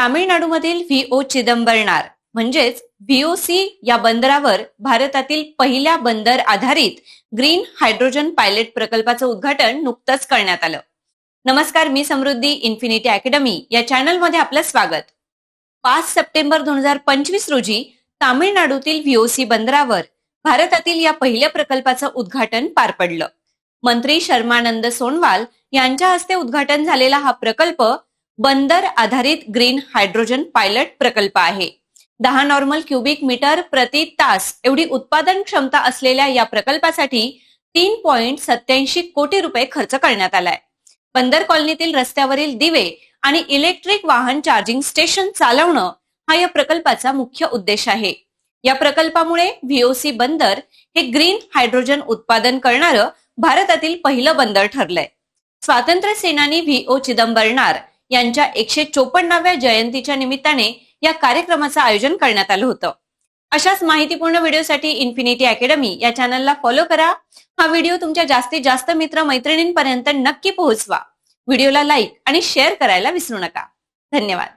तामिळनाडूमधील व्हीओ चिदंबरनार म्हणजेच व्हीओसी या बंदरावर भारतातील पहिल्या बंदर आधारित ग्रीन हायड्रोजन पायलट प्रकल्पाचं उद्घाटन नुकतंच करण्यात आलं. नमस्कार, मी समृद्धी. इन्फिनिटी अकॅडमी या चॅनलमध्ये आपलं स्वागत. 5 सप्टेंबर 2025 रोजी तामिळनाडूतील व्हीओसी बंदरावर भारतातील या पहिल्या प्रकल्पाचं उद्घाटन पार पडलं. मंत्री शर्मानंद सोनवाल यांच्या हस्ते उद्घाटन झालेला हा प्रकल्प बंदर आधारित ग्रीन हायड्रोजन पायलट प्रकल्प आहे. 10 नॉर्मल क्युबिक मीटर प्रति तास एवढी उत्पादन क्षमता असलेल्या या प्रकल्पासाठी 3.87 कोटी रुपये खर्च करण्यात आलाय. बंदर कॉलनीतील रस्त्यावरील दिवे आणि इलेक्ट्रिक वाहन चार्जिंग स्टेशन चालवणं हा या प्रकल्पाचा मुख्य उद्देश आहे. या प्रकल्पामुळे व्हीओसी बंदर हे ग्रीन हायड्रोजन उत्पादन करणारं भारतातील पहिलं बंदर ठरलंय. स्वातंत्र्य सेनानी व्हीओ चिदंबरनार यांच्या 154व्या जयंतीच्या निमित्ताने या कार्यक्रमाचं आयोजन करण्यात आलं होतं. अशाच माहितीपूर्ण व्हिडिओसाठी इन्फिनिटी अकॅडमी या चॅनलला फॉलो करा. हा व्हिडिओ तुमच्या जास्तीत जास्त मित्र मैत्रिणींपर्यंत नक्की पोहोचवा. व्हिडिओला लाईक आणि शेअर करायला विसरू नका. धन्यवाद.